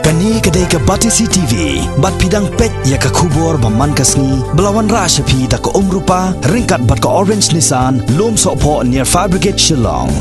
Kani kedai ke Batisi TV, bat pidang pet ya ke kubur baman kasni, belawan rasa pi da ke rupa, ringkat bat ke orange Nissan, lom sokpo near Fire Brigade Shillong.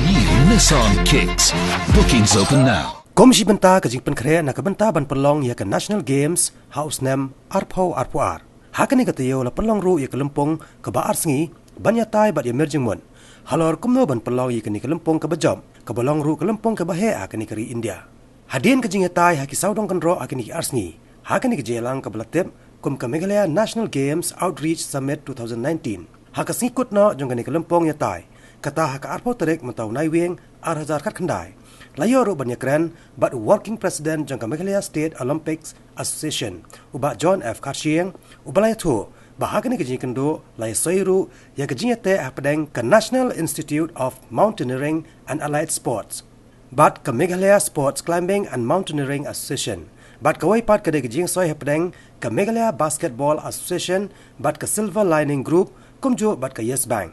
New Nissan Kicks. Bookings open now. Komisi benta ke jingpen kre na ke benta ban pelong ya ke National Games House Nem Arpau Arpuar. Hakani ke tiyo la pelong ru ya ke lempong ke baar Sngi, banyatai bat ya merjing mun. Halor kumno ban pelong ya ke ni ke lempong ke bejom, ke belong ru ke lempong ke bahe akani ke ri India. Hadin ke jingetai haki saudong kendro akini ki Sngi. Hakani ke jelang ke belatip kum ke Meghalaya National Games Outreach Summit 2019. Haka singkut no jong kani ke lempong ya tai. Kata haka arpau terik mentau naiwing ar-hazar kat kendai. Layo ru banyak keren bat working president jong ke Meghalaya State Olympics Association. Uba John F. Karshieng, ubalaya tu bahagani ke jingkendo lay soiru ya ke jingete apadeng ke National Institute of Mountaineering and Allied Sports. Bat ke Meghalaya Sports Climbing and Mountaineering Association. Bat ke waipat ke jing soi hapdeng ke Meghalaya Basketball Association. Bat ke Silver Lining Group kumju bat ke Yes Bank.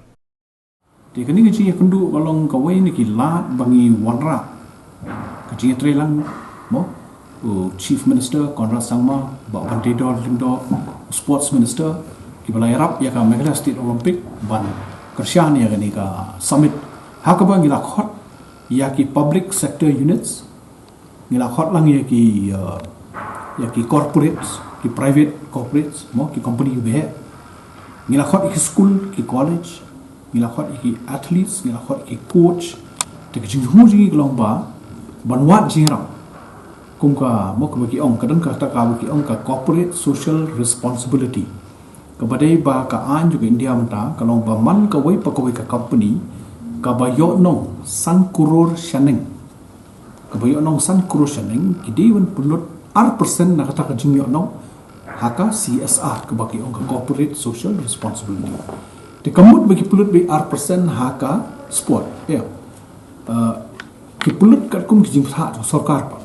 Di kini kecil kendu kalau kawai ni kilat bangi wanra kecil trelang mo Chief Minister Conrad Sangma bawa bandedor lindo Sports Minister kibala Arab ya ka Meghalaya State Olympic ban kersian ya kini ka summit hakaba gila khot ya ki public sector units gila khot lang ya ki corporates ki private corporates mo ki company yu behe gila khot ki school ki college gila khot ki athletes gila khot ki coach te ki hu ji glong ba banwat jingrang kum ka mo ka ki ong kadang ka ta ka ki ong ka corporate social responsibility kabadai ba ka an juga India mata kalau ba man ka wai pa ka wai ka company Kaba nong san kuror shaneng. Kaba nong san kuror shaneng. Kidewan pulut R% na kata kajing nong haka CSR kebaki ong corporate social responsibility. Di kamut bagi pulut bi R% haka sport. Ya. Ki pulut kat kum kijing phat sarkar pa.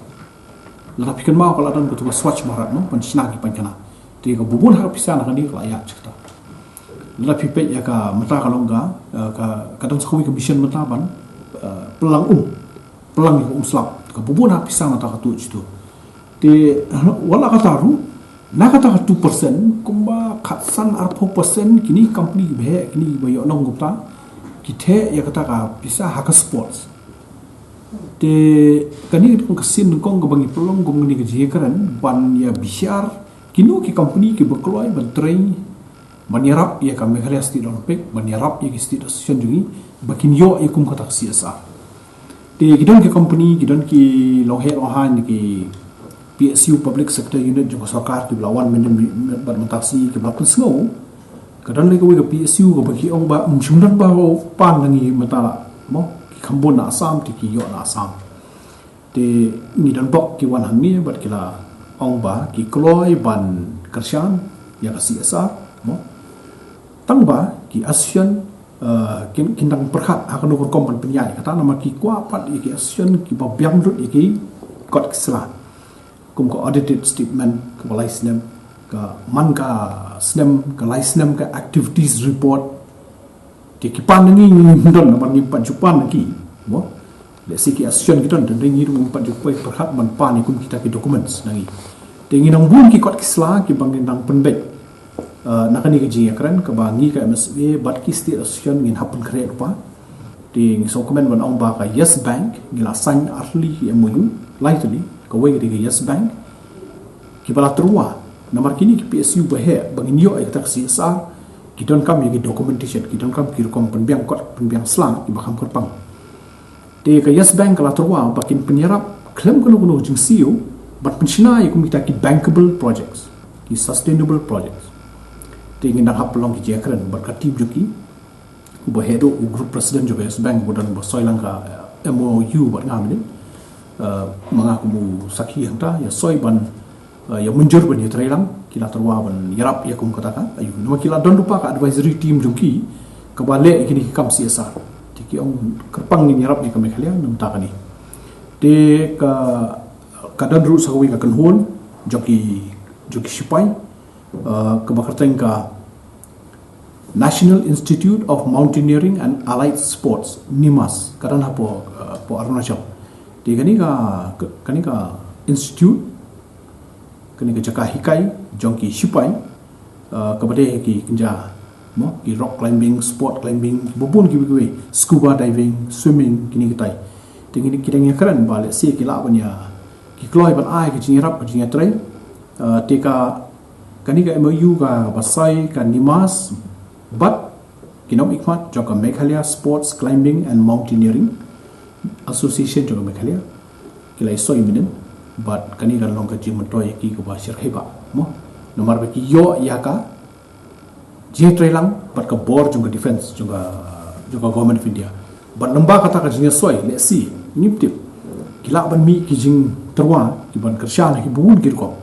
Lada pikan mau kalau dan betul swatch marat no pan Sngi pan kana. Di ka bubun hak pisan kan di layak cerita. Lada pipet ya ka mata kalau enggak ka kadang sekali commission mata ban pelang slap ka bubun hak pisan mata ka tu situ. Di wala kata ru na kata 2% kumba khatsan arpo persen kini company be kini bayo nong gupta kithe ya kata ka pisa hak sports de kani kong kasin kong ka bangi pelong gong ni ke karan ban ya bisyar kinu ki company ki berkeluar ban train menyerap ia ka Meghalaya State Olympic menyerap ia ki State Association jungi bakin yo ia kum kata CSR de kidon ki company kidon ki lohe ohan ki PSU Public Sector Unit juga sarkar ki lawan bermentasi ki belakang sengo kadang lagi ke PSU ke bagi ong ba mungkin ba pan ngi mata mo ki kambon na Assam ti ki yo na Assam de ni dan bok ki wan hang ni bat kila ong ba ki kloi ban kersian ya ka CSR mo tangba ki ASEAN kintang perhat akan ukur kompan penyai kata nama ki kuapat ki ASEAN ki babiang dut ki kot keselan kum ko audited statement ke balai snem ke man ka snem ke lai snem ke activities report di ki pan ngi ndon nama ni pan jupan ki mo le si ki ASEAN kita dan ngi rum pan jupai perhat man pan kum kita ki documents nangi tengi nang bun ki kot keselan ki bangin nang penbek nakani ke jing kran ke bangi ke MSA bat ki State Association ngin hapun kre rupa di so komen ban ong ba ka Yes Bank ngila sign arli MOU lightly ke wei ke Yes Bank ki bala terua nomor kini ki PSU bahe bangin yo ai tak CSR ki don kam ki documentation ki don kam ki kom penbiang kot penbiang slang ki bakam kerpang di ke Yes Bank kala terua bakin penyerap klaim kono jing CEO bat pensiona ikum kita ki bankable projects ki sustainable projects ingin nak pelong ki jekran berkati juki uba hedo group president juga Yes Bank budan bosoi langka MOU buat ngam ni mengaku mu saki yang ta ya soi ban ya menjur ban ya trailang kila terwa ban yarap ya kum katakan ayu nama kila don lupa ka advisory team juki kebalik kini kam CSR tiki ong kerpang ni yarap ni ka Meghalaya nam ta kani de ka kadan ru sawi ka kenhon joki sipai kebakarteng ka National Institute of Mountaineering and Allied Sports NIMAS kadang po Arunachal di kani ka institute kani ka jaka hikai jongki sipai kepada ki kenja mo ki rock climbing, sport climbing, bubun ki scuba diving, swimming kini kitai tinggi kita ngi keren balik si kila banya ki kloi ban ai ki jingrap ki jingatrai tika kani ka MOU ka basai ka nimas but kinom ikmat joka Meghalaya Sports Climbing and Mountaineering Association joka Meghalaya kila so iminen but kani kan long ka jimtoy ki ko ba shirheba mo nomor ba ki yo ya ka jitrai lang but ka bor juga defense juga government of India but lamba kata ka jinga soy let's see niptip kila ban mi ki jing terwa ki ban kershan ki bun ki ko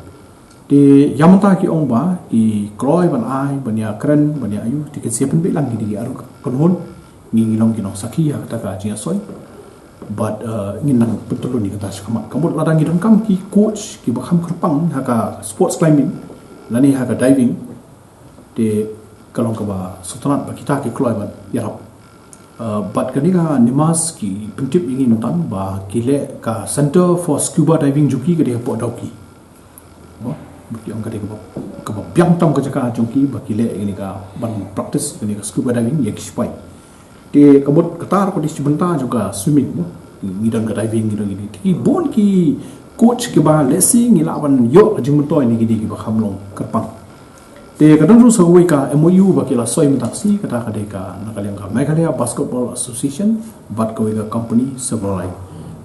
de yamata ki ong ba ki kroi ban ai ban ya kren ban ya ayu ti ke sepen be lang ki aru konhon ngi long ki no sakia kata ka jinga soy but ngin nang betul ni kata skama kamu ladang ngi kam ki coach ki ba kham kerpang haka sports climbing lani haka diving de kalong ka ba sutanat ba kita ki kloi ban yarap but kanika nimas ki pentip ingin tan ba kile ka Center for Scuba Diving juki ke dia po dauki bo bagi orang kata ke biang tam ke jaka juki ba kile ini ka ban practice ini ka scuba diving ya kispai de kabut ketar ko di sebentar juga swimming bo ngidang ka diving ngidang gini ki bon ki coach ke ba lesi ngila ban yo jing mutoi ni gidi ki ba khamlong kerpang de kadang ru sawai ka MOU ba kila soi mutaksi kata ka de ka nakaliang ka Meghalaya Basketball Association bat ka wega company several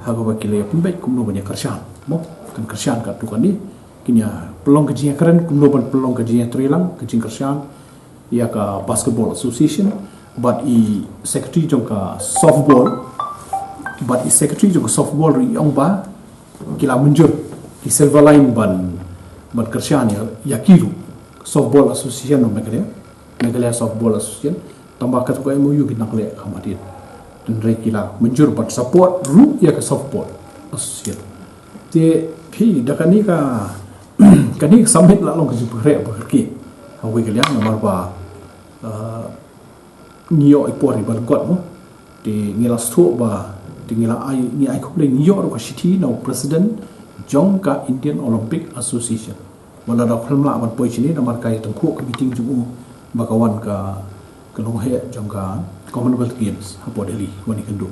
hago ba kila pembek kumno banyak kershan mo kan kershan ka tu kan ni kinya pelong kejinya keren kumno ban pelong kejinya trilang kejing kershan ya ka Basketball Association but i secretary jong ka softball but i secretary jong ka softball ri ong ba kila munjur ki silver line ban kershan ya kiru Softball Association of Meghalaya Softball Association tambah ketua MOU kita nak lihat khamadin dan rekila menjur buat support ru ya ke softball association te pi dakani ka kani summit la long ke jupre berki hawi kalian nomor ba nio ipori ban got mo te ngila stu ba te ngila ai ni ai ko le nio ro ka city no president jong ka Indian Olympic Association wala da khulma ban poi chini namar kai tangku ka meeting ju bakawan ka long he jongka Commonwealth Games hapo Delhi wani kandu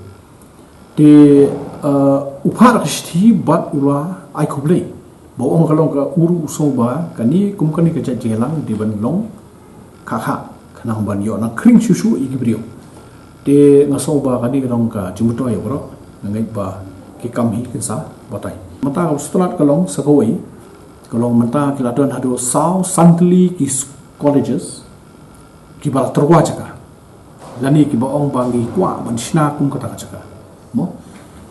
de upar kshti bat ura ai khoblei bo ong kalong ka uru so ba kani kumkani ka jelang di ban long kha khanang ban yo na kring shushu igibrio de ngaso ba kani kalong ka jumuto yo bro ngai ba ki kam hi kinsa batai mata ka strat kalong sakoi kalau menta kita don hado South Santli ki colleges ki bal terwa jaka lani ki ba ong bangi kwa ban shna kum kata jaka mo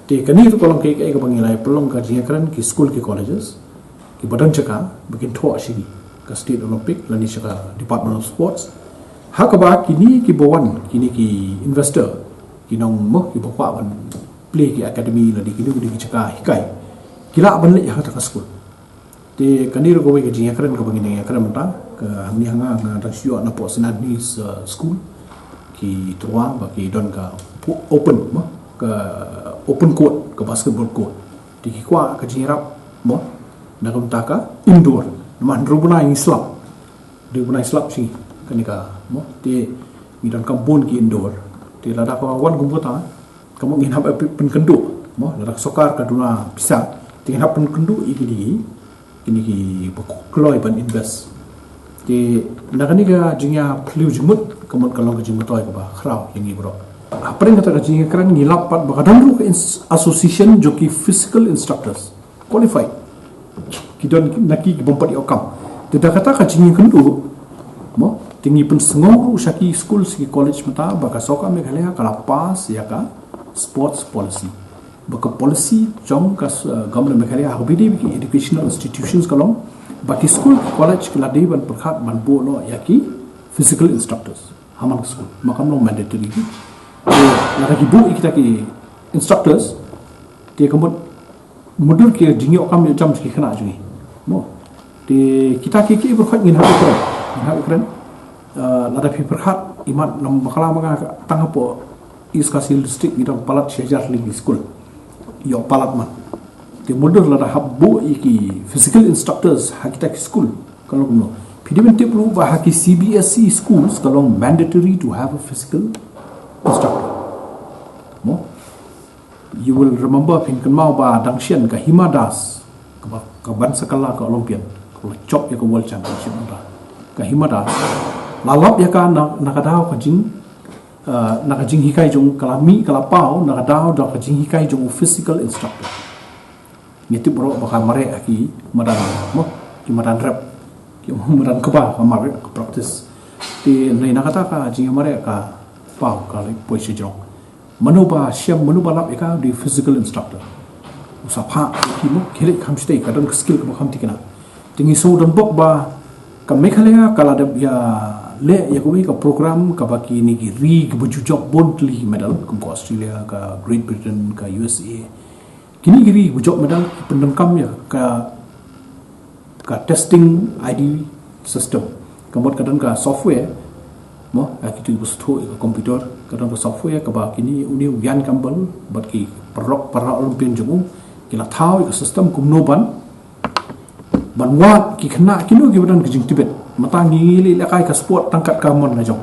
te kani tu kolong ke bangi lai pelong ka jinga kran ki school ki colleges ki badan jaka bikin tho ashigi ka state olympic lani jaka department of sports hakaba kini ki bawan kini ki investor kinong mo ki bakwa ban play ki academy lani kini ki jaka hikai kila ban le ha ta school te kanir ko ke jinga keren ko bangin ya keren mata ke hamni hanga na rasio na po senadni school ki truang ba ki don ka open mo ke open court ke basketball court di ki kwa ke jinga rap mo na ko taka indoor man rubuna islam si kanika mo te mi don kampun ki indoor te lada ko wan kumputa kamu ngin hab pen kendu mo lada sokar ka duna bisa te hab pen kendu iki kini ki kloi ban invest di nakani ka jingya plu jumut kamon kalong ka jumut toy ka ba khrau yangi bro apren kata ka jingya kran ngilap pat ba kadang ru association joki physical instructors qualified kidon naki ki bompat okam te da kata ka jingya kendu mo tingi pen sengong shaki school si college mata ba ka soka Meghalaya kala pas ya ka sports policy baka policy jong ka government Meghalaya habidi ki educational institutions kalong baki school college kala dei ban prakhat ban bo no yaki physical instructors haman school makam no mandatory ki la ki bu ikita ki instructors te kamot modul ki jingi okam yo jam ki khana jui mo te kita ki berkhat ngin ha kren la da phi prakhat imat nam bakala manga tanghapo iskasi district ngidong palat shejar ling school yo palat man Te model la habbo iki physical instructors hakita ki school kalau no pidiment perlu ba haki CBSE schools kalau mandatory to have a physical instructor. Mo you will remember pin kan mau ba dangshian ka himadas ka ban sakala ka olympian ko chop ya ka world championship ba ka himadas lalap ya ka nakadaw ka jing nakajing hikai jong kalami kalapau nakadaw da ka jing hikai jong physical instructor ngiti bro baka mare aki madan mo ki madan rep ki madan kaba ka mare ka practice ti nei nakata ka jing mare ka pau ka le poisi jong manuba syam manuba lap eka di physical instructor usapha ki mo khele kham stay ka dan skill ka kham tikena tingi so don bok ba ka Meghalaya kala da ya le ya ko ka program ka baki ni ki ri ki buju job boldly medal ko Australia ka Great Britain ka USA kini giri bujuk medal pendengkam ya ka testing ID system kemudian kadang ka software mo akitu busto ka komputer kadang ka software ka ba kini uni wian kambal bat ki perok para olympian jumu kila thau ka system kumnoban banwat ki khna kinu ki badan kijing tibet matangi li lakai ka sport tangkat kamon na jong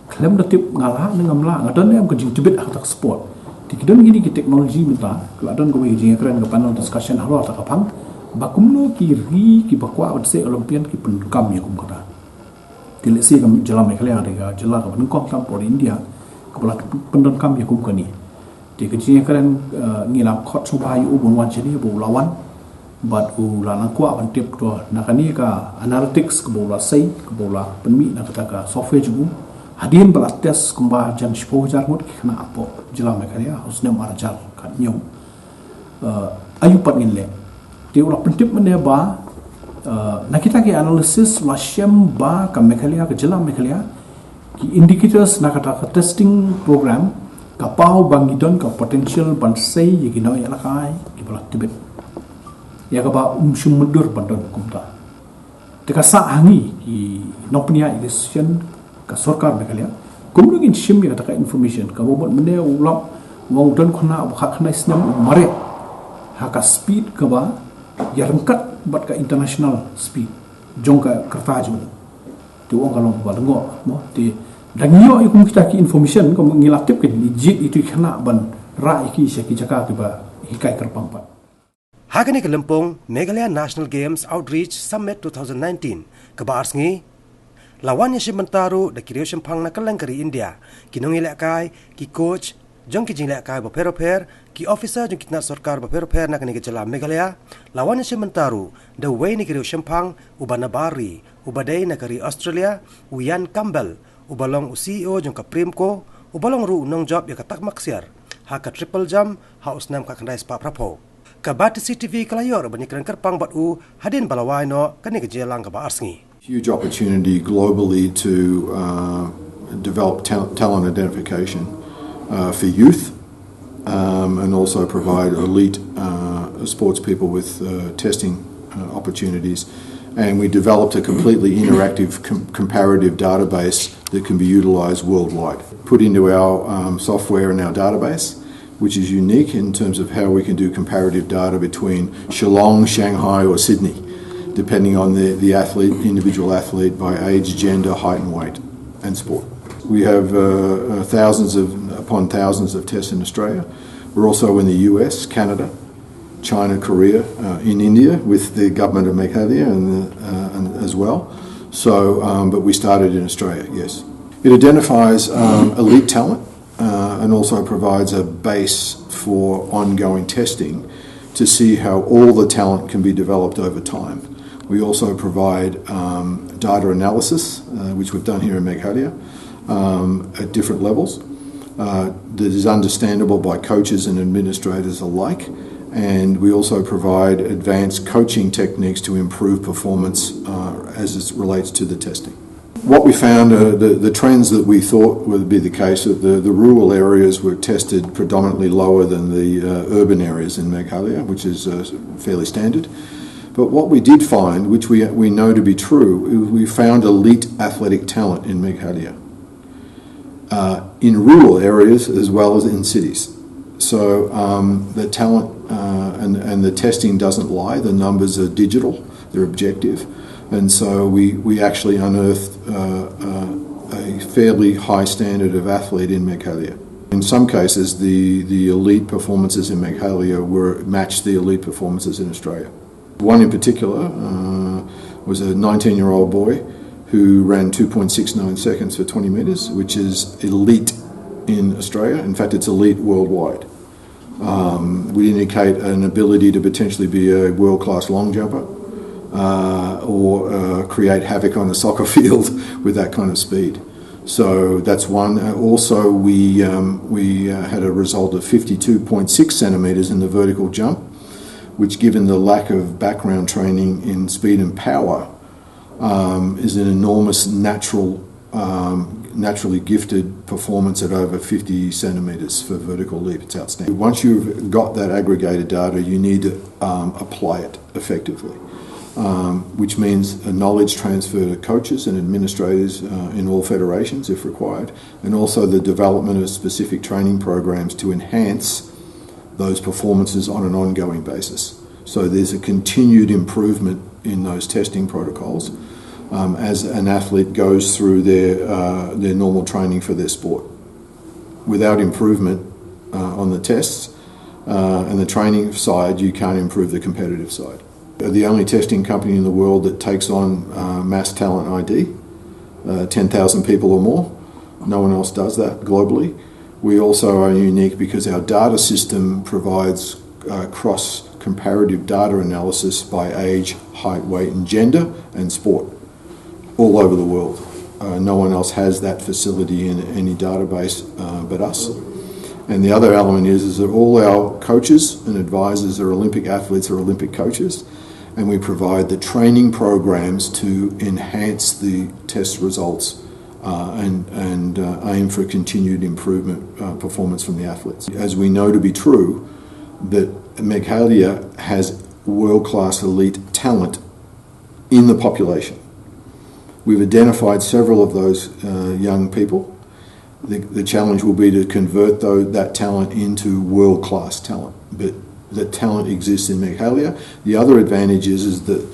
klem da tip ngala ngamla ngadan am kijing tibet atak sport tikidon gini ki teknologi minta keladon ko jing keren ka panel discussion halo ta kapang bakumno ki ri ki bakwa se olympian ki pendukam ya kum kata tilisi kam jala Meghalaya ga jala ka bangkok tam por India kepala pendukam ya kum kani ti jing keren ngila khot sobai ubon wan chini bu lawan bat u la na kwa ban tip to nakani ka analytics ko bola sai ko bola penmi na kata ka software jugu hadin balat test kumba jan spo jar mut kena apo jela Meghalaya husne marjal kan nyom ayu pat ngin le ti ula pentip mene ba nakita ki analysis la shem ba ka Meghalaya ka jela Meghalaya ki indicators na kata ka testing program ka pau bangidon ka potential ban sai yegi no ya lakai ki balat tibet ya ka ba shum mudur bandon kumta teka sa hangi ki nopnia election ka sarkar Meghalaya kumlugin shim ya taka information ka bobot mene ulap wong don khona khakna snam mare haka speed ka ba ya rengkat bat ka international speed jongka kerta ju tu wong kalong ba lengo mo ti dangyo ikum kita ki information ko ngilatip ke legit itu khana ban ra iki seki jaka ke ba hikai kerpampat Hakani ke Lempung Meghalaya National Games Outreach Summit 2019 ke Sngi lawannya Shimentaru da kiriyo Shimpang na kalang kari India kinong ilakai ki coach jong ki jing ilakai ba pero ki officer jong kitna sarkar ba pero na kani ke jala Meghalaya lawannya Shimentaru da way ni kiriyo Shimpang ubana bari ubadai na kari Australia uyan Campbell ubalong CEO jong ka Primko ubalong ru nong job ya katak maksiar haka triple jump haus nam ka kandai spa prapo Kaba CCTV kalayor banyakan kerpang bat u hadin balawai no kani kejelang ka Sngi. Huge opportunity globally to develop talent identification for youth and also provide elite sports people with testing opportunities. And we developed a completely interactive comparative database that can be utilised worldwide. Put into our software and our database, which is unique in terms of how we can do comparative data between Shillong, Shanghai or Sydney, depending on the athlete, individual athlete by age, gender, height and weight and sport. We have thousands upon thousands of tests in Australia. We're also in the US, Canada, China, Korea, in India with the government of Meghalaya and as well. So, but we started in Australia, yes. It identifies elite talent and also provides a base for ongoing testing to see how all the talent can be developed over time. We also provide data analysis, which we've done here in Meghalaya, at different levels, that is understandable by coaches and administrators alike. And we also provide advanced coaching techniques to improve performance as it relates to the testing. What we found, the trends that we thought would be the case, that the rural areas were tested predominantly lower than the urban areas in Meghalaya, which is fairly standard. But what we did find, which we know to be true, we found elite athletic talent in Meghalaya, in rural areas as well as in cities. So the talent and and the testing doesn't lie. The numbers are digital, they're objective, and so we actually unearthed a fairly high standard of athlete in Meghalaya. In some cases, the elite performances in Meghalaya matched the elite performances in Australia. One in particular was a 19-year-old boy who ran 2.69 seconds for 20 metres, which is elite in Australia. In fact, it's elite worldwide. Would indicate an ability to potentially be a world-class long jumper or create havoc on a soccer field with that kind of speed. So that's one. Also, we had a result of 52.6 centimetres in the vertical jump, which, given the lack of background training in speed and power, is an enormous naturally gifted performance at over 50 centimetres for vertical leap. It's outstanding. Once you've got that aggregated data, you need to apply it effectively, which means a knowledge transfer to coaches and administrators in all federations if required, and also the development of specific training programs to enhance those performances on an ongoing basis. So there's a continued improvement in those testing protocols as an athlete goes through their normal training for their sport. Without improvement on the tests and the training side, you can't improve the competitive side. We're the only testing company in the world that takes on mass talent ID, 10,000 people or more. No one else does that globally. We also are unique because our data system provides cross-comparative data analysis by age, height, weight and gender and sport all over the world. No one else has that facility in any database but us. And the other element is that all our coaches and advisors are Olympic athletes or Olympic coaches, and we provide the training programs to enhance the test results and aim for continued improvement performance from the athletes. As we know to be true, that Meghalaya has world-class elite talent in the population. We've identified several of those young people. The challenge will be to convert that talent into world-class talent, but that talent exists in Meghalaya. The other advantage is that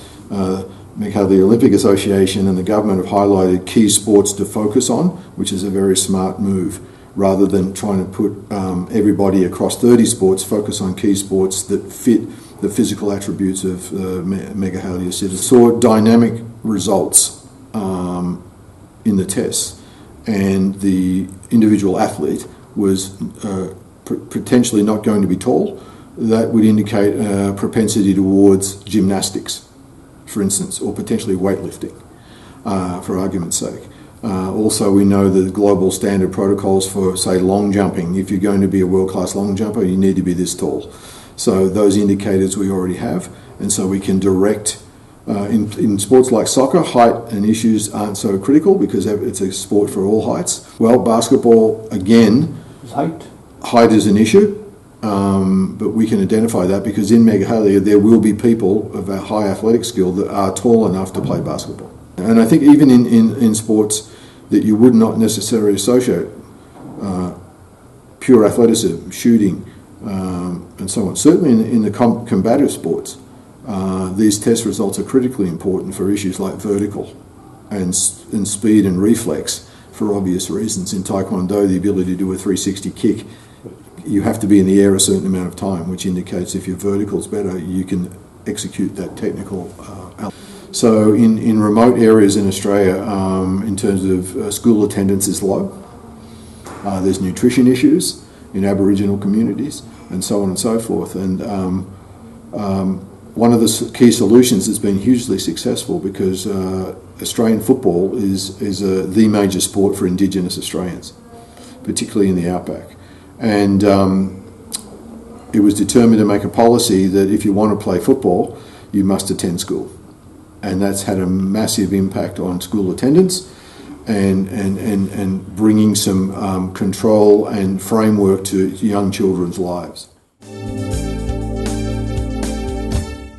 Meghalaya Olympic Association and the government have highlighted key sports to focus on, which is a very smart move. Rather than trying to put everybody across 30 sports, focus on key sports that fit the physical attributes of Meghalaya citizens. Saw dynamic results in the tests, and the individual athlete was potentially not going to be tall. That would indicate a propensity towards gymnastics, for instance, or potentially weightlifting, for argument's sake. Also, we know the global standard protocols for, say, long jumping. If you're going to be a world-class long jumper, you need to be this tall. So those indicators we already have, and so we can direct. In sports like soccer, height and issues aren't so critical because it's a sport for all heights. Well, basketball, again, height is an issue, but we can identify that because in Meghalaya there will be people of a high athletic skill that are tall enough to play basketball. And I think even in sports that you would not necessarily associate pure athleticism, shooting, and so on, certainly in the combative sports, these test results are critically important for issues like vertical and speed and reflex for obvious reasons. In Taekwondo, the ability to do a 360 kick, you have to be in the air a certain amount of time, which indicates if your vertical's better, you can execute that technical element. So in remote areas in Australia, in terms of school attendance is low. There's nutrition issues in Aboriginal communities and so on and so forth. And one of the key solutions that's been hugely successful because Australian football is the major sport for Indigenous Australians, particularly in the outback. And it was determined to make a policy that if you want to play football, you must attend school. And that's had a massive impact on school attendance and bringing some control and framework to young children's lives.